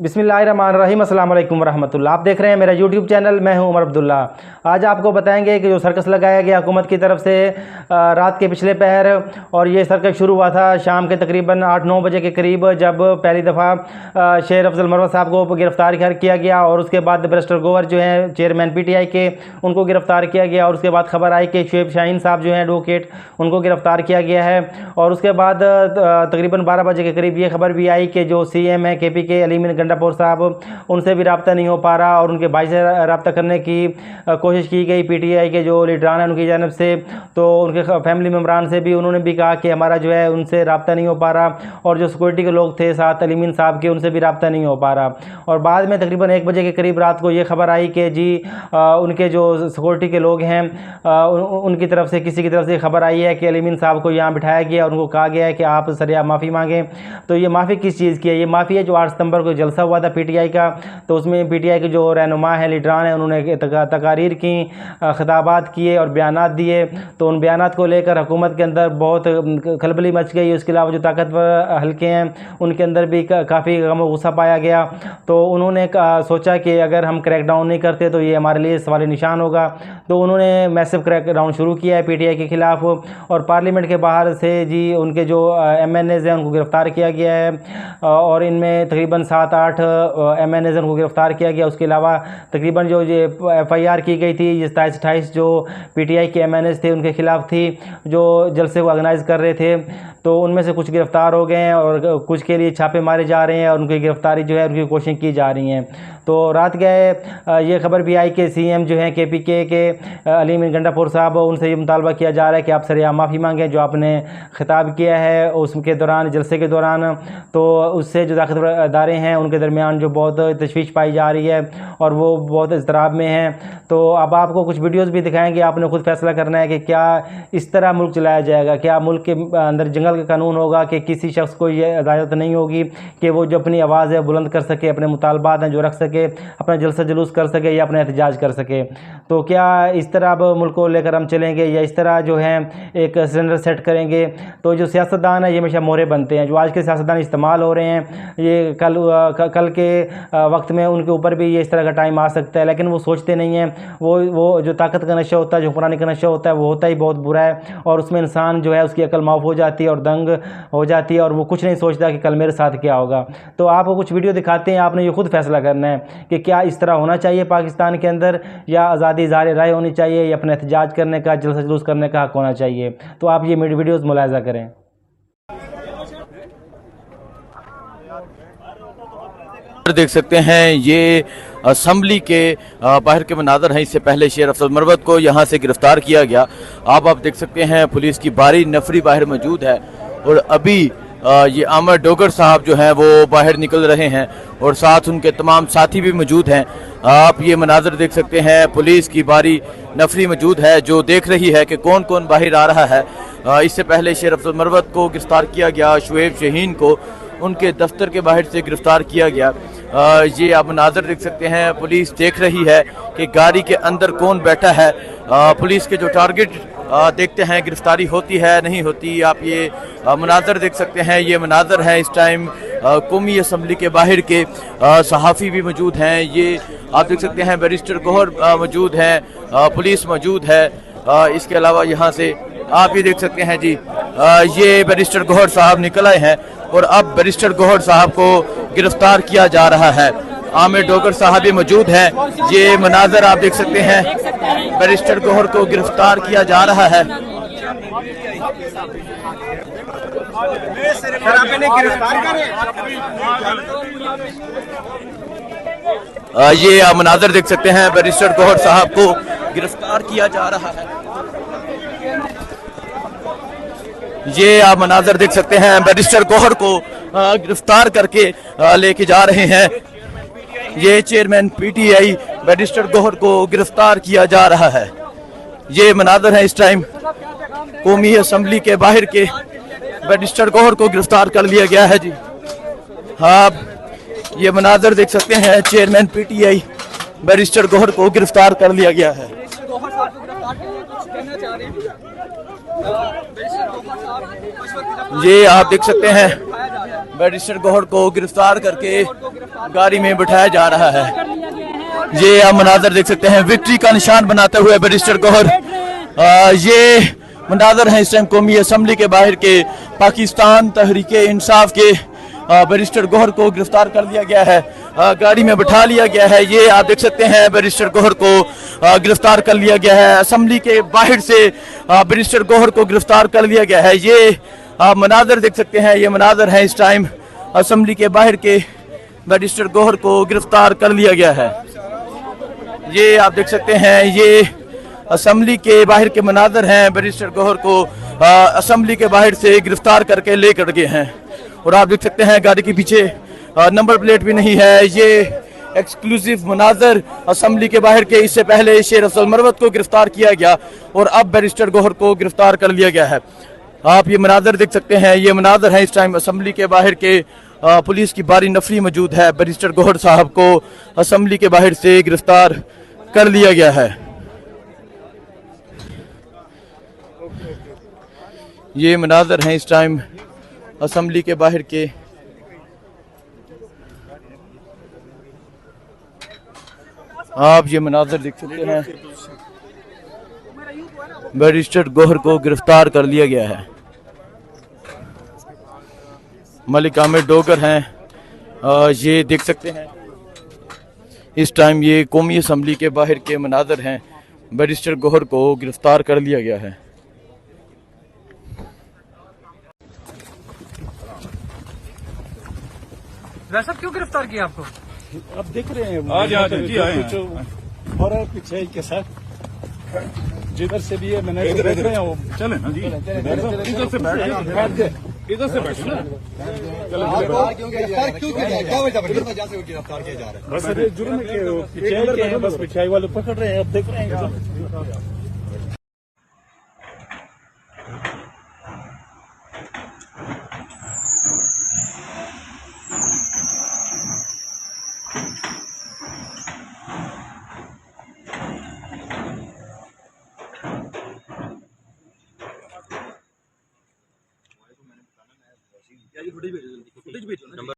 बिस्मिल्लाहिर्रहमानिर्रहीम, अस्सलाम वालेकुम वरहमतुल्लाह। आप देख रहे हैं मेरा यूट्यूब चैनल, मैं हूं उमर अब्दुल्ला। आज आपको बताएंगे कि जो सर्कस लगाया गया हुकूमत की तरफ से रात के पिछले पहर, और ये सर्कस शुरू हुआ था शाम के तकरीबन 8-9 बजे के करीब, जब पहली दफ़ा शेर अफजल मरवत साहब को गिरफ़्तार किया गया, और उसके बाद बैरिस्टर गोवर जो हैं चेयरमैन PTI के, उनको गिरफ़्तार किया गया। और उसके बाद खबर आई कि शुएब शाहीन साहब जो हैं एडवोकेट, उनको गिरफ़्तार किया गया है। और उसके बाद तकरीबन 12 बजे के करीब ये खबर भी आई कि जो CM है KP के अली मीर गंडापुर साहब, उनसे भी रब्ता नहीं हो पा रहा, और उनके भाई से रब्ता करने की कोशिश की गई PTI के जो लीडरान हैं उनकी जानब से। तो उनके फैमिली मेम्बरान से भी उन्होंने भी कहा कि हमारा जो है उनसे रब्ता नहीं हो पा रहा, और जो सिक्योरिटी के लोग थे साथ अली मीर साहब के, उनसे भी रब्ता नहीं हो पा रहा। और बाद में तकरीबन 1 बजे के करीब रात को ये खबर आई कि जी उनके जो सिक्योरिटी के लोग हैं उनकी तरफ से, किसी की तरफ से खबर आई है कि अली मीर साहब को यहाँ बिठाया गया, उनको कहा गया है कि आप सरिया माफ़ी मांगें। तो ये माफ़ी किस चीज़ की है? ये माफ़ी है जो 8 सितंबर को जलसा हुआ था PTI का। तो उसमें PTI के जो रहनुमा हैं, लीडरान हैं, उन्होंने तकारीर की, खिताबात किए और बयानात दिए। तो उन बयानात को लेकर हुकूमत के अंदर बहुत खलबली मच गई। उसके अलावा जो ताकतवर हल्के हैं उनके अंदर भी काफ़ी गम और गुस्सा पाया गया। तो उन्होंने सोचा कि अगर हम क्रैकडाउन नहीं करते तो ये हमारे लिए सवाल निशान होगा। तो उन्होंने मैसिव क्रैकडाउन शुरू किया है PTI के ख़िलाफ़, और पार्लियामेंट के बाहर से जी उनके जो MNAs हैं उनको गिरफ़्तार किया गया है, और इनमें तकरीबन 7-8 MNAs उनको गिरफ़्तार किया गया। उसके अलावा तकरीबन जो ये FIR की गई थी, ये 27-28 जो PTI के MNAs थे उनके ख़िलाफ़ थी, जो जलसे को ऑर्गेनाइज़ कर रहे थे। तो उनमें से कुछ गिरफ़्तार हो गए हैं, और कुछ के लिए छापे मारे जा रहे हैं, और उनकी गिरफ़्तारी जो है उनकी कोशिश की जा रही हैं। तो रात गए ये खबर भी आई कि CM जो हैं KP के अली मीर गंडापुर साहब, उनसे ये मुतालबा किया जा रहा है कि आप सरिया माफ़ी मांगें जो आपने ख़िताब किया है उसके दौरान, जलसे के दौरान। तो उससे जो ताकतवर अदारे हैं उनके दरमियान जो बहुत तशवीश पाई जा रही है, और वो बहुत इज़्तिराब में हैं। तो अब आपको कुछ वीडियोज़ भी दिखाएंगे, आपने खुद फैसला करना है कि क्या इस तरह मुल्क चलाया जाएगा। क्या मुल्क के अंदर जंगल का कानून होगा कि किसी शख्स को ये इजाज़त नहीं होगी कि वो जो अपनी आवाज़ है बुलंद कर सके, अपने मुतालबात हैं जो रख सके, अपना जलसा जुलूस कर सके या अपना एहतजाज कर सके। तो क्या इस तरह अब मुल्क को लेकर हम चलेंगे, या इस तरह जो है एक स्टैंडर्ड सेट करेंगे? तो जो सियासतदान है ये हमेशा मोहरे बनते हैं। जो आज के सियासतदान इस्तेमाल हो रहे हैं, ये कल के वक्त में उनके ऊपर भी ये इस तरह का टाइम आ सकता है, लेकिन वो सोचते नहीं हैं। वो जो ताकत का नशा होता है, जो हुक्मरानी का नशा होता है, वो होता ही बहुत बुरा है, और उसमें इंसान जो है उसकी अकल माफ हो जाती है और दंग हो जाती है, और वो कुछ नहीं सोचता कि कल मेरे साथ क्या होगा। तो आपको कुछ वीडियो दिखाते हैं, आपने ये खुद फैसला करना है कि क्या इस तरह होना चाहिए पाकिस्तान के अंदर, या आज़ादी इज़हार राय होनी चाहिए, या अपना एहतजाज करने का, जलसा जुलूस करने का हक होना चाहिए। तो आप ये वीडियोज़ मुलाहिज़ा करें। देख सकते हैं ये असम्बली के बाहर के मनाज़र हैं। इससे पहले शेर अफजल मरवत को यहाँ से गिरफ्तार किया गया। आप देख सकते हैं पुलिस की भारी नफरी बाहर मौजूद है, और अभी ये आमर डोगर साहब जो हैं वो बाहर निकल रहे हैं, और साथ उनके तमाम साथी भी मौजूद हैं। आप ये मनाज़र देख सकते हैं, पुलिस की भारी नफरी मौजूद है जो देख रही है कि कौन कौन बाहर आ रहा है। इससे पहले शेर अफजल मरवत को गिरफ्तार किया गया, शुएब शाहीन को उनके दफ्तर के बाहर से गिरफ्तार किया गया। ये आप मनाज़र देख सकते हैं, पुलिस देख रही है कि गाड़ी के अंदर कौन बैठा है। पुलिस के जो टारगेट देखते हैं गिरफ्तारी होती है नहीं होती। आप ये मनाज़र देख सकते हैं, ये मनाज़र है इस टाइम कौमी असम्बली के बाहर के। सहाफ़ी भी मौजूद हैं, ये आप देख सकते हैं बैरिस्टर गोहर मौजूद हैं, पुलिस मौजूद है। इसके अलावा यहाँ से आप ये देख सकते हैं जी, ये बैरिस्टर गोहर साहब निकल आए हैं, और अब बैरिस्टर गोहर साहब को गिरफ्तार किया जा रहा है। आमिर डोगर साहब भी मौजूद हैं। ये मनाज़र आप देख सकते हैं, बैरिस्टर गोहर को गिरफ्तार किया जा रहा है। ये आप मनाज़र देख सकते हैं, बैरिस्टर गोहर साहब को गिरफ्तार किया जा रहा है। ये आप मनाज़र देख सकते हैं, बैरिस्टर गोहर को गिरफ्तार करके लेके जा रहे हैं। ये चेयरमैन PTI बैरिस्टर गोहर को गिरफ्तार किया जा रहा है। ये मनाज़र है इस टाइम कौमी असम्बली के बाहर के, बैरिस्टर गोहर को गिरफ्तार कर लिया गया है जी। आप ये मनाज़र देख सकते हैं, चेयरमैन PTI बैरिस्टर गोहर को गिरफ्तार कर लिया गया है। ये आप देख सकते हैं, बैरिस्टर गौहर को गिरफ्तार करके गाड़ी में बिठाया जा रहा है। ये आप मनाजर देख सकते हैं, विक्ट्री का निशान बनाते हुए बैरिस्टर गौहर। ये मनाजर हैं इस टाइम कौमी असम्बली के बाहर के। पाकिस्तान तहरीके इंसाफ के बैरिस्टर गौहर को गिरफ्तार कर लिया गया है, गाड़ी में बिठा लिया गया है। ये आप देख सकते हैं बैरिस्टर गौहर को गिरफ्तार कर लिया गया है। असम्बली के बाहर से बैरिस्टर गौहर को गिरफ्तार कर लिया गया है। ये आप मनाजर देख सकते हैं, ये मनाजर है इस टाइम असम्बली के बाहर के। बैरिस्टर गौहर को गिरफ्तार कर लिया गया है। ये आप देख सकते हैं, ये असम्बली के बाहर के मनाजर हैं। बैरिस्टर गौहर को असम्बली के बाहर से गिरफ्तार करके लेकर गए हैं। और आप देख सकते हैं गाड़ी के पीछे नंबर प्लेट भी नहीं है। ये एक्सक्लूसिव मनाजर असम्बली के बाहर के। इससे पहले शेर अफजल मरवत को गिरफ्तार किया गया और अब बैरिस्टर गौहर को गिरफ्तार कर लिया गया है। आप ये मनाजर देख सकते हैं, ये मनाजर है इस टाइम असम्बली के बाहर के। पुलिस की भारी नफरी मौजूद है। बैरिस्टर गौहर साहब को असम्बली के बाहर से गिरफ्तार कर लिया गया है। ये मनाजर हैं इस टाइम असम्बली के बाहर के। आप ये मनाजर देख सकते हैं, बैरिस्टर गौहर को गिरफ्तार कर लिया गया है। मलिक आमिर डोगर हैं, ये देख सकते हैं इस टाइम ये कौमी असम्बली के बाहर के मनाजर हैं। बैरिस्टर गौहर को गिरफ्तार कर लिया गया है। वैसा क्यों गिरफ्तार किया आपको? अब देख रहे हैं आज जी आए हैं। कुछ और है पीछे के साथ जिधर से भी है मैंने इधर देख रहे हैं वो चले ना जी, इधर से बैठ इधर से बैठे ना। बस अरे जुर्म है कि पीछे के हैं, बस पीछे वाले पकड़ रहे हैं। अब देख रहे हैं